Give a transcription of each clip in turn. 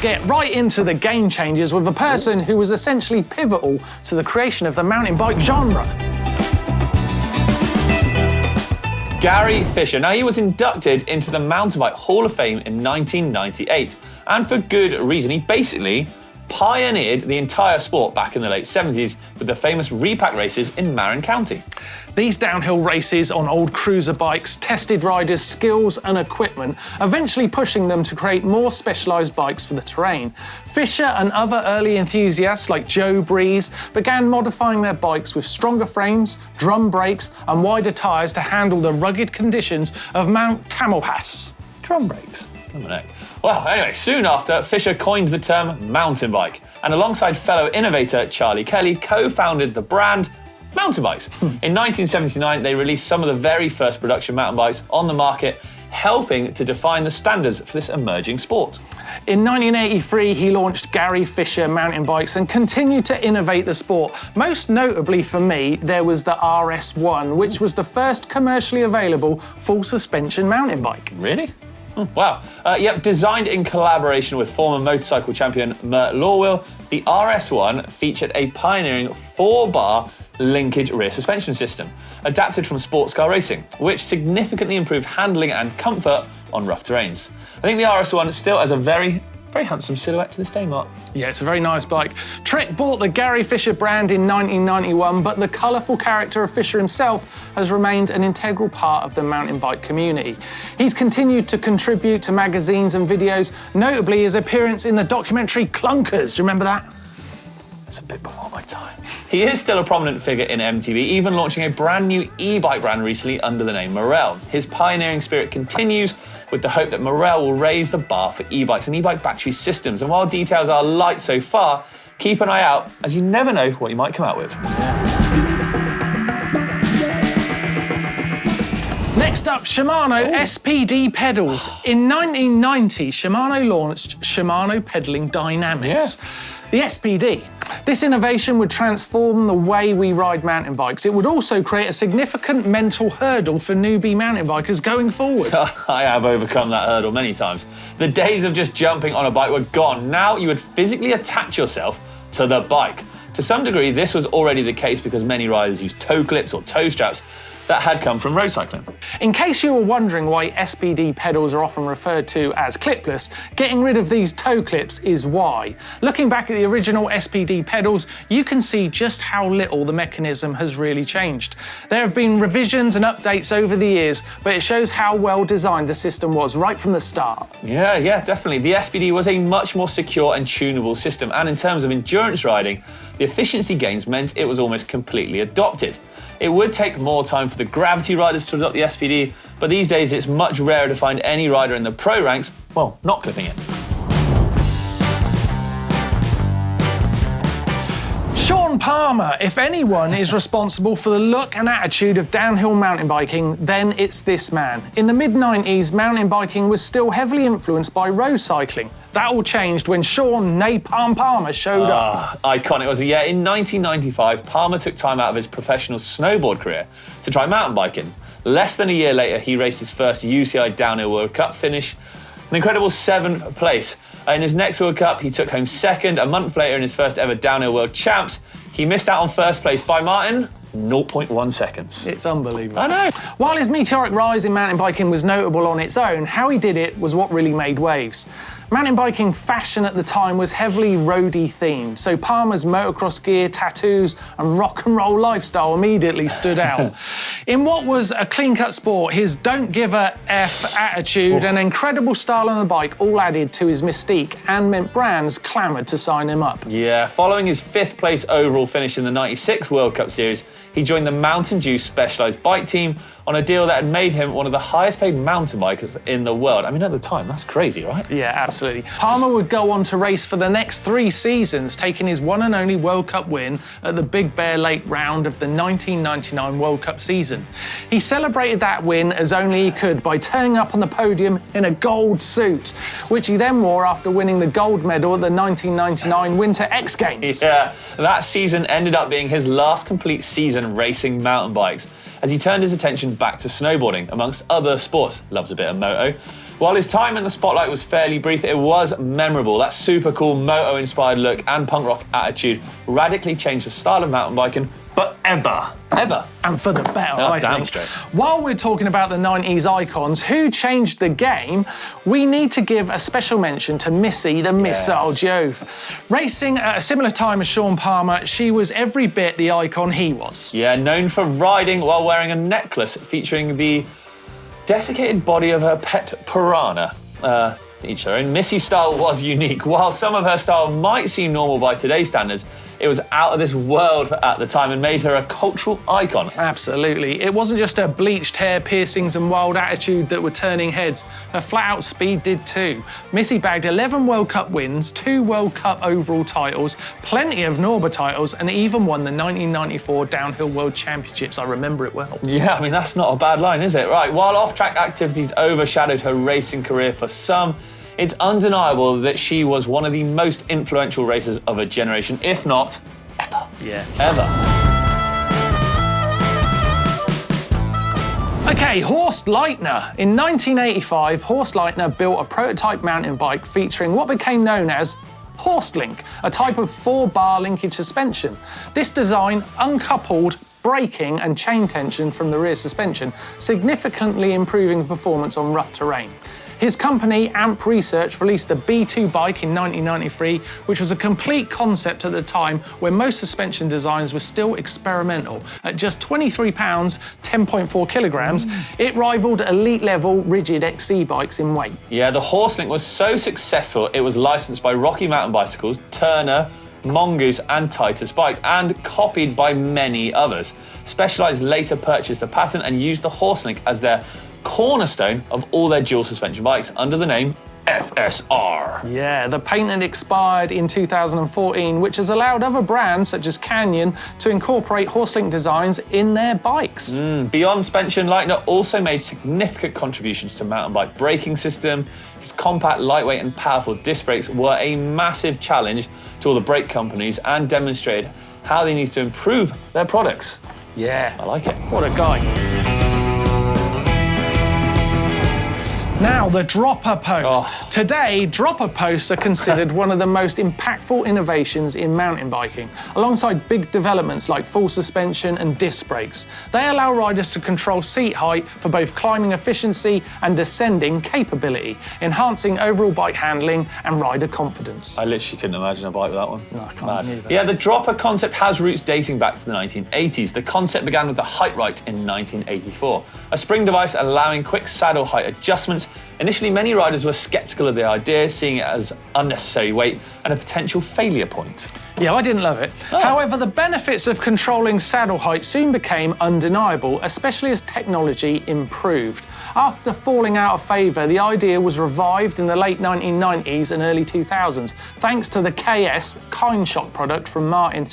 get right into the game changers with a person who was essentially pivotal to the creation of the mountain bike genre. Gary Fisher. Now, he was inducted into the Mountain Bike Hall of Fame in 1998, and for good reason. He basically pioneered the entire sport back in the late 70s with the famous repack races in Marin County. These downhill races on old cruiser bikes tested riders' skills and equipment, eventually pushing them to create more specialised bikes for the terrain. Fisher and other early enthusiasts like Joe Breeze began modifying their bikes with stronger frames, drum brakes and wider tyres to handle the rugged conditions of Mount Tamalpais. Drum brakes? Well, anyway, soon after, Fisher coined the term mountain bike, and alongside fellow innovator Charlie Kelly, co-founded the brand Mountain Bikes. In 1979, they released some of the very first production mountain bikes on the market, helping to define the standards for this emerging sport. In 1983, he launched Gary Fisher Mountain Bikes and continued to innovate the sport. Most notably for me, there was the RS1, which was the first commercially available full suspension mountain bike. Really? Wow. Designed in collaboration with former motorcycle champion Mert Lorwil, the RS1 featured a pioneering 4-bar linkage rear suspension system, adapted from sports car racing, which significantly improved handling and comfort on rough terrains. I think the RS1 still has a very handsome silhouette to this day, Mark. Yeah, it's a very nice bike. Trek bought the Gary Fisher brand in 1991, but the colourful character of Fisher himself has remained an integral part of the mountain bike community. He's continued to contribute to magazines and videos, notably his appearance in the documentary Clunkers. Do you remember that? It's a bit before my time. He is still a prominent figure in MTB, even launching a brand new e-bike brand recently under the name Morel. His pioneering spirit continues with the hope that Morel will raise the bar for e-bikes and e-bike battery systems. And while details are light so far, keep an eye out, as you never know what you might come out with. Next up, Shimano SPD pedals. In 1990, Shimano launched Shimano Pedaling Dynamics. The SPD. This innovation would transform the way we ride mountain bikes. It would also create a significant mental hurdle for newbie mountain bikers going forward. I have overcome that hurdle many times. The days of just jumping on a bike were gone. Now you would physically attach yourself to the bike. To some degree, this was already the case because many riders use toe clips or toe straps that had come from road cycling. In case you were wondering why SPD pedals are often referred to as clipless, getting rid of these toe clips is why. Looking back at the original SPD pedals, you can see just how little the mechanism has really changed. There have been revisions and updates over the years, but it shows how well designed the system was right from the start. Yeah, definitely. The SPD was a much more secure and tunable system, and in terms of endurance riding, the efficiency gains meant it was almost completely adopted. It would take more time for the gravity riders to adopt the SPD, but these days it's much rarer to find any rider in the pro ranks, well, not clipping it. Shaun Palmer, if anyone is responsible for the look and attitude of downhill mountain biking, then it's this man. In the mid-90s, mountain biking was still heavily influenced by road cycling. That all changed when Shaun Napalm Palmer showed up. Iconic, was he? Yeah, in 1995, Palmer took time out of his professional snowboard career to try mountain biking. Less than a year later, he raced his first UCI Downhill World Cup finish, an incredible 7th place. In his next World Cup, he took home 2nd. A month later, in his first ever Downhill World Champs, he missed out on 1st place by Martyn, 0.1 seconds. It's unbelievable. I know. While his meteoric rise in mountain biking was notable on its own, how he did it was what really made waves. Mountain biking fashion at the time was heavily roadie themed, so Palmer's motocross gear, tattoos and rock and roll lifestyle immediately stood out. In what was a clean-cut sport, his don't give a F attitude and incredible style on the bike all added to his mystique and meant brands clamoured to sign him up. Yeah, following his 5th place overall finish in the 96 World Cup Series, he joined the Mountain Dew specialised bike team on a deal that had made him one of the highest paid mountain bikers in the world. I mean, at the time, that's crazy, right? Yeah, absolutely. Palmer would go on to race for the next 3 seasons, taking his one and only World Cup win at the Big Bear Lake round of the 1999 World Cup season. He celebrated that win as only he could by turning up on the podium in a gold suit, which he then wore after winning the gold medal at the 1999 Winter X Games. Yeah, that season ended up being his last complete season racing mountain bikes, as he turned his attention back to snowboarding, amongst other sports. Loves a bit of moto. While his time in the spotlight was fairly brief, it was memorable. That super cool moto-inspired look and punk rock attitude radically changed the style of mountain biking forever. Ever. And for the better, I damn think. straight. While we're talking about the 90s icons who changed the game, we need to give a special mention to Missy, the Missile Giove. Racing at a similar time as Shaun Palmer, she was every bit the icon he was. Yeah, known for riding while wearing a necklace featuring the desiccated body of her pet piranha. Each their own. Missy's style was unique. While some of her style might seem normal by today's standards, it was out of this world at the time and made her a cultural icon. Absolutely. It wasn't just her bleached hair, piercings and wild attitude that were turning heads. Her flat-out speed did too. Missy bagged 11 World Cup wins, 2 World Cup overall titles, plenty of Norba titles, and even won the 1994 Downhill World Championships. I remember it well. Yeah, I mean, that's not a bad line, is it? Right, while off-track activities overshadowed her racing career for some, it's undeniable that she was one of the most influential racers of her generation, if not ever. Yeah. Ever. Okay, Horst Leitner. In 1985, Horst Leitner built a prototype mountain bike featuring what became known as Horst Link, a type of 4-bar linkage suspension. This design uncoupled braking and chain tension from the rear suspension, significantly improving performance on rough terrain. His company, AMP Research, released the B2 bike in 1993, which was a complete concept at the time when most suspension designs were still experimental. At just 23 pounds, 10.4 kilograms, it rivaled elite-level rigid XC bikes in weight. Yeah, the Horst Link was so successful, it was licensed by Rocky Mountain Bicycles, Turner, Mongoose and Titus bikes, and copied by many others. Specialized later purchased the patent and used the Horst Link as their cornerstone of all their dual suspension bikes under the name FSR. Yeah, the patent expired in 2014, which has allowed other brands such as Canyon to incorporate Horst Link designs in their bikes. Beyond suspension, Leitner also made significant contributions to mountain bike braking system. His compact, lightweight and powerful disc brakes were a massive challenge to all the brake companies and demonstrated how they need to improve their products. Yeah. I like it. What a guy. Now, the dropper post. Today, dropper posts are considered one of the most impactful innovations in mountain biking, alongside big developments like full suspension and disc brakes. They allow riders to control seat height for both climbing efficiency and descending capability, enhancing overall bike handling and rider confidence. I literally couldn't imagine a bike with that one. No, I can't either. Yeah, the dropper concept has roots dating back to the 1980s. The concept began with the Height Right in 1984, a spring device allowing quick saddle height adjustments. Initially, many riders were sceptical of the idea, seeing it as unnecessary weight and a potential failure point. Yeah, I didn't love it. However, the benefits of controlling saddle height soon became undeniable, especially as technology improved. After falling out of favour, the idea was revived in the late 1990s and early 2000s, thanks to the KS Kind Shock product from Martyn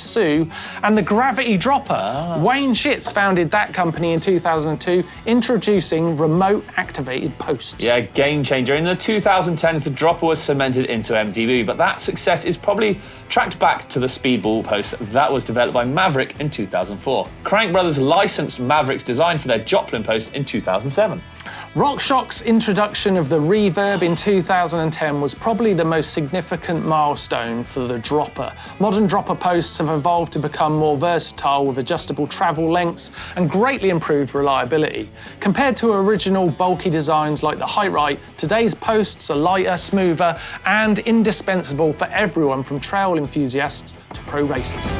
and the Gravity Dropper. Wayne Schitz founded that company in 2002, introducing remote activated posts. Yeah, game changer. In the 2010s, the dropper was cemented into MTB, but that success is probably tracked back to the Speedball post that was developed by Maverick in 2004. Crank Brothers licensed Maverick's design for their Joplin post in 2007. RockShox's introduction of the reverb in 2010 was probably the most significant milestone for the dropper. Modern dropper posts have evolved to become more versatile with adjustable travel lengths and greatly improved reliability. Compared to original bulky designs like the Height Right, today's posts are lighter, smoother, and indispensable for everyone from trail enthusiasts to pro racers.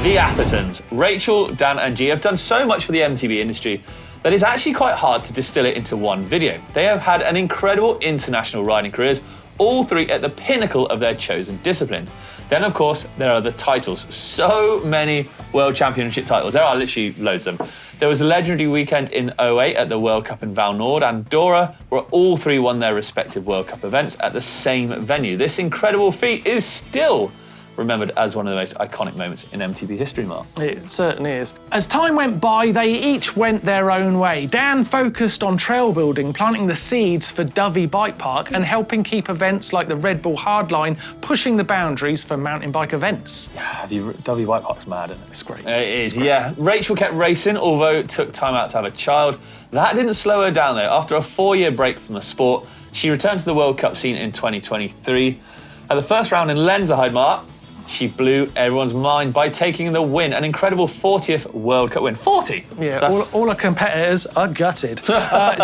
The Athertons. Rachel, Dan and G have done so much for the MTB industry that it's actually quite hard to distill it into one video. They have had an incredible international riding careers, all three at the pinnacle of their chosen discipline. Then, of course, there are the titles. So many World Championship titles. There are literally loads of them. There was a legendary weekend in 2008 at the World Cup in Val Nord and Andorra, where all three won their respective World Cup events at the same venue. This incredible feat is still remembered as one of the most iconic moments in MTB history, Mark. It certainly is. As time went by, they each went their own way. Dan focused on trail building, planting the seeds for Dovey Bike Park and helping keep events like the Red Bull Hardline pushing the boundaries for mountain bike events. Yeah, Dovey Bike Park's mad, isn't it? It's great. It is, yeah. Rachel kept racing, although took time out to have a child. That didn't slow her down, though. After a 4-year break from the sport, she returned to the World Cup scene in 2023. At the first round in Lenzerheide, Mark, she blew everyone's mind by taking the win, an incredible 40th World Cup win. 40? Yeah, all her competitors are gutted.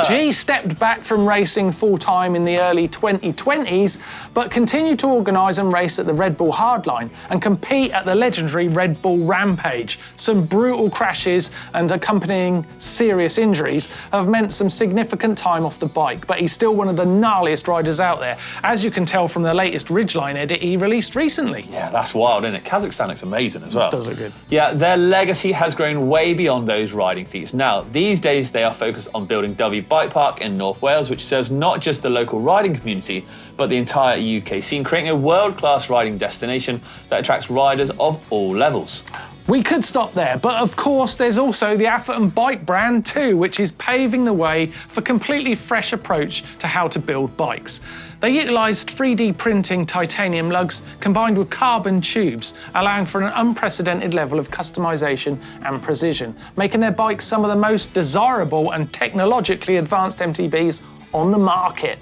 G stepped back from racing full-time in the early 2020s, but continued to organise and race at the Red Bull Hardline and compete at the legendary Red Bull Rampage. Some brutal crashes and accompanying serious injuries have meant some significant time off the bike, but he's still one of the gnarliest riders out there, as you can tell from the latest Ridgeline edit he released recently. Yeah, that's wild, isn't it? Kazakhstan looks amazing as well. It does look good. Yeah, their legacy has grown way beyond those riding feats. Now, these days they are focused on building Dovey Bike Park in North Wales, which serves not just the local riding community, but the entire UK scene, creating a world-class riding destination that attracts riders of all levels. We could stop there, but of course there's also the Atherton bike brand too, which is paving the way for a completely fresh approach to how to build bikes. They utilised 3D printing titanium lugs combined with carbon tubes, allowing for an unprecedented level of customisation and precision, making their bikes some of the most desirable and technologically advanced MTBs on the market.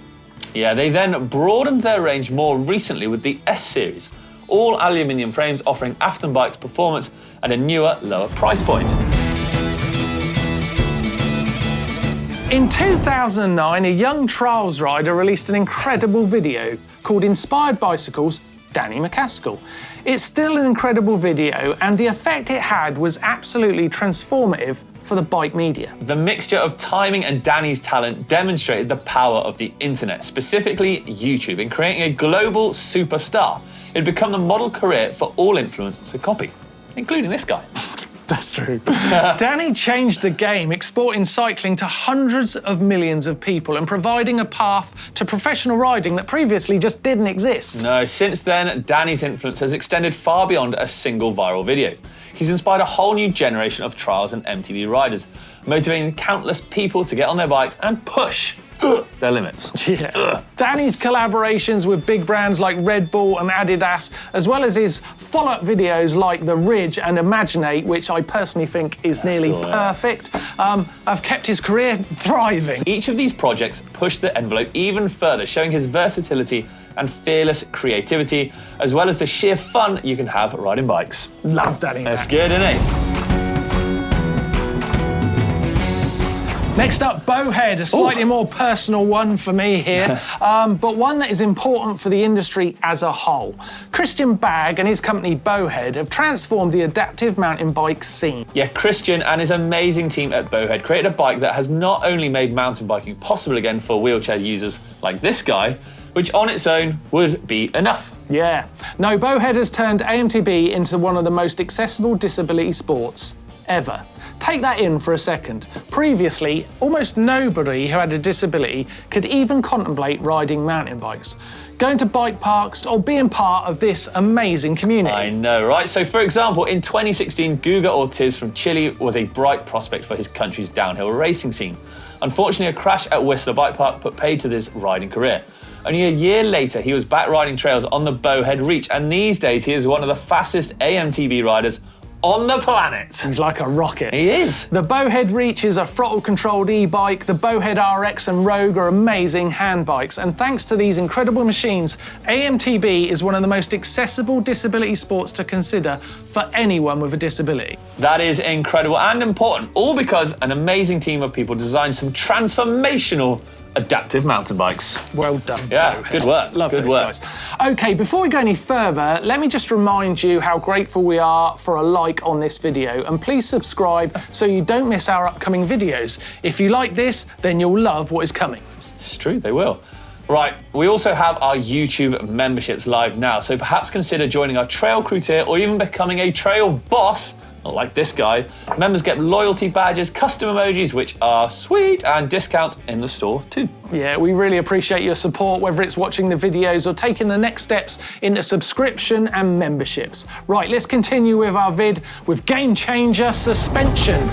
Yeah, they then broadened their range more recently with the S-Series, all aluminium frames offering Atherton bikes performance at a newer, lower price point. In 2009, a young trials rider released an incredible video called Inspired Bicycles, Danny MacAskill. It's still an incredible video, and the effect it had was absolutely transformative for the bike media. The mixture of timing and Danny's talent demonstrated the power of the internet, specifically YouTube, in creating a global superstar. It had become the model career for all influencers to copy, including this guy. That's true. Danny changed the game, exporting cycling to hundreds of millions of people and providing a path to professional riding that previously just didn't exist. No, since then, Danny's influence has extended far beyond a single viral video. He's inspired a whole new generation of trials and MTB riders, motivating countless people to get on their bikes and push their limits. Yeah. Danny's collaborations with big brands like Red Bull and Adidas, as well as his follow-up videos like The Ridge and Imaginate, which I personally think is nearly perfect, have kept his career thriving. Each of these projects pushed the envelope even further, showing his versatility and fearless creativity, as well as the sheer fun you can have riding bikes. Love Danny. That's good, isn't it? Next up, Bowhead, a slightly more personal one for me here, but one that is important for the industry as a whole. Christian Bagg and his company Bowhead have transformed the adaptive mountain bike scene. Yeah, Christian and his amazing team at Bowhead created a bike that has not only made mountain biking possible again for wheelchair users like this guy, which on its own would be enough. Yeah. No, Bowhead has turned AMTB into one of the most accessible disability sports ever. Take that in for a second. Previously, almost nobody who had a disability could even contemplate riding mountain bikes, going to bike parks or being part of this amazing community. I know, right? So for example, in 2016, Guga Ortiz from Chile was a bright prospect for his country's downhill racing scene. Unfortunately, a crash at Whistler Bike Park put paid to his riding career. Only a year later, he was back riding trails on the Bowhead Reach, and these days he is one of the fastest AMTB riders on the planet. He's like a rocket. He is. The Bowhead Reach is a throttle-controlled e-bike. The Bowhead RX and Rogue are amazing hand bikes. And thanks to these incredible machines, AMTB is one of the most accessible disability sports to consider for anyone with a disability. That is incredible and important, all because an amazing team of people designed some transformational adaptive mountain bikes. Well done. Yeah, Bowhead. good work. Love good those work. guys. Okay, before we go any further, let me just remind you how grateful we are for a like on this video, and please subscribe so you don't miss our upcoming videos. If you like this, then you'll love what is coming. It's true, they will. Right, we also have our YouTube memberships live now, so perhaps consider joining our trail crew tier or even becoming a trail boss Like this guy, members get loyalty badges, custom emojis, which are sweet, and discounts in the store too. Yeah, we really appreciate your support, whether it's watching the videos or taking the next steps into subscription and memberships. Right, let's continue with our vid with Game Changer Suspension.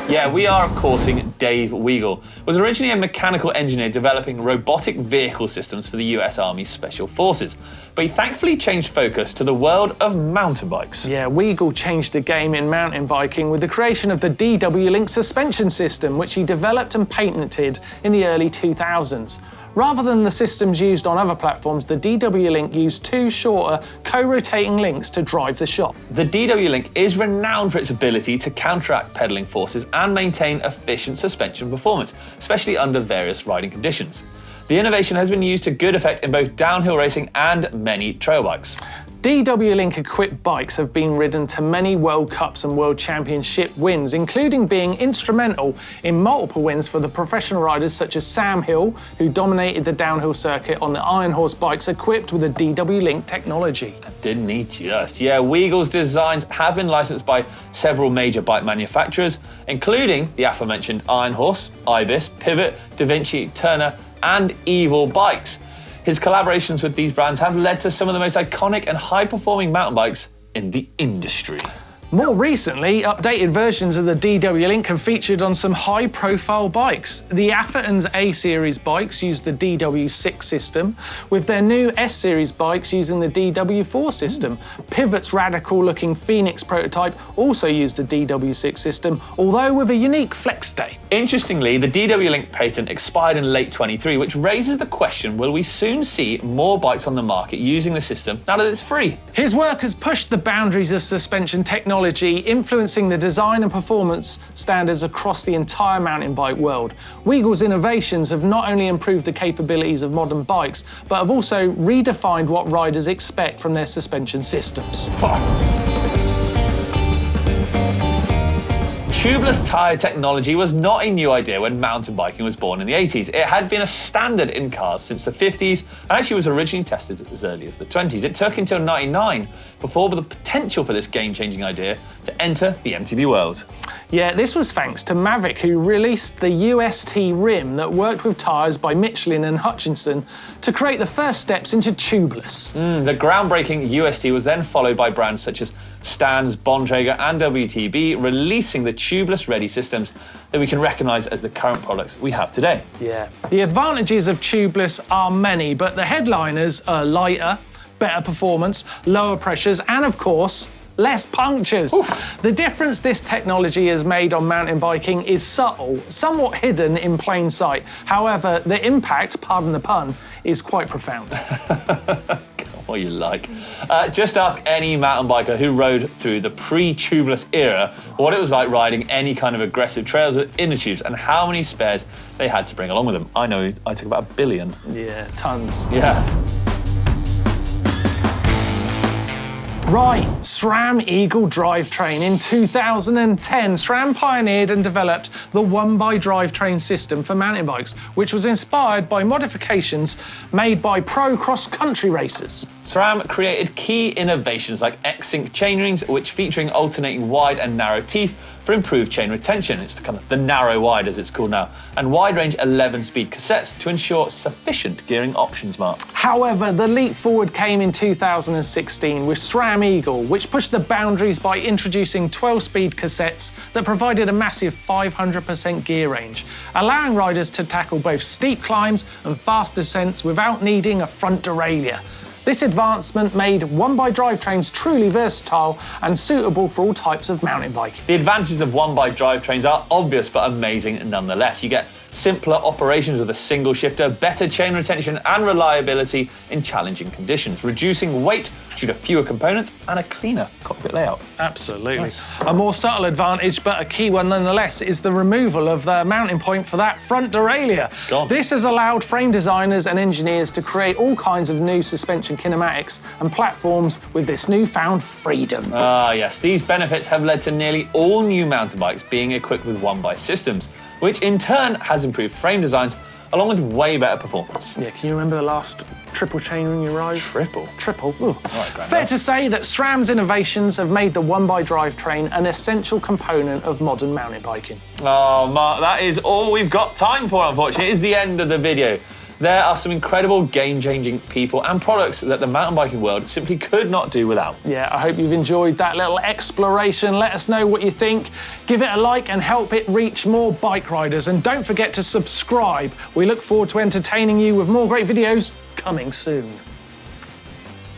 Yeah, we are, of coursing Dave Weagle. Was originally a mechanical engineer developing robotic vehicle systems for the US Army Special Forces, but he thankfully changed focus to the world of mountain bikes. Yeah, Weagle changed the game in mountain biking with the creation of the DW Link suspension system, which he developed and patented in the early 2000s. Rather than the systems used on other platforms, the DW Link used two shorter, co-rotating links to drive the shop. The DW Link is renowned for its ability to counteract pedaling forces and maintain efficient suspension performance, especially under various riding conditions. The innovation has been used to good effect in both downhill racing and many trail bikes. DW Link equipped bikes have been ridden to many World Cups and World Championship wins, including being instrumental in multiple wins for the professional riders such as Sam Hill, who dominated the downhill circuit on the Iron Horse bikes equipped with the DW Link technology. Didn't he just? Yeah, Weagle's designs have been licensed by several major bike manufacturers, including the aforementioned Iron Horse, Ibis, Pivot, Da Vinci, Turner, and Evil bikes. His collaborations with these brands have led to some of the most iconic and high-performing mountain bikes in the industry. More recently, updated versions of the DW Link have featured on some high-profile bikes. The Athertons A-Series bikes use the DW6 system, with their new S-Series bikes using the DW4 system. Pivot's radical-looking Phoenix prototype also used the DW6 system, although with a unique flex stay. Interestingly, the DW Link patent expired in late 23, which raises the question, will we soon see more bikes on the market using the system now that it's free? His work has pushed the boundaries of suspension technology, influencing the design and performance standards across the entire mountain bike world. Weagle's innovations have not only improved the capabilities of modern bikes, but have also redefined what riders expect from their suspension systems. Tubeless tyre technology was not a new idea when mountain biking was born in the 80s. It had been a standard in cars since the 50s and actually was originally tested as early as the 20s. It took until 99 before the potential for this game-changing idea to enter the MTB world. Yeah, this was thanks to Mavic, who released the UST rim that worked with tyres by Michelin and Hutchinson to create the first steps into tubeless. The groundbreaking UST was then followed by brands such as Stans, Bontrager and WTB, releasing the tubeless ready systems that we can recognise as the current products we have today. Yeah. The advantages of tubeless are many, but the headliners are lighter, better performance, lower pressures, and of course, less punctures. Oof. The difference this technology has made on mountain biking is subtle, somewhat hidden in plain sight. However, the impact, pardon the pun, is quite profound. What you like. Just ask any mountain biker who rode through the pre-tubeless era what it was like riding any kind of aggressive trails with inner tubes and how many spares they had to bring along with them. I know I took about 1 billion. Yeah, tons. Yeah. Right, SRAM Eagle drivetrain. In 2010, SRAM pioneered and developed the 1x drivetrain system for mountain bikes, which was inspired by modifications made by pro cross-country racers. SRAM created key innovations like X-Sync chainrings, which featuring alternating wide and narrow teeth for improved chain retention. It's kind of the narrow wide as it's called now, and wide range 11-speed cassettes to ensure sufficient gearing options, Mark. However, the leap forward came in 2016 with SRAM Eagle, which pushed the boundaries by introducing 12-speed cassettes that provided a massive 500% gear range, allowing riders to tackle both steep climbs and fast descents without needing a front derailleur. This advancement made 1x drivetrains truly versatile and suitable for all types of mountain biking. The advantages of 1x drivetrains are obvious but amazing nonetheless. You get simpler operations with a single shifter, better chain retention and reliability in challenging conditions, reducing weight due to fewer components and a cleaner cockpit layout. Absolutely. Nice. A more subtle advantage, but a key one nonetheless, is the removal of the mounting point for that front derailleur. This has allowed frame designers and engineers to create all kinds of new suspension kinematics and platforms with this newfound freedom. Ah, yes. These benefits have led to nearly all new mountain bikes being equipped with 1x systems, which in turn has improved frame designs along with way better performance. Yeah, can you remember the last triple chainer in your ride? Triple? Triple. Ooh. Right, Fair to say that SRAM's innovations have made the 1x drivetrain an essential component of modern mountain biking. Oh, Mark, that is all we've got time for, unfortunately. It is the end of the video. There are some incredible game-changing people and products that the mountain biking world simply could not do without. Yeah, I hope you've enjoyed that little exploration. Let us know what you think. Give it a like and help it reach more bike riders. And don't forget to subscribe. We look forward to entertaining you with more great videos coming soon.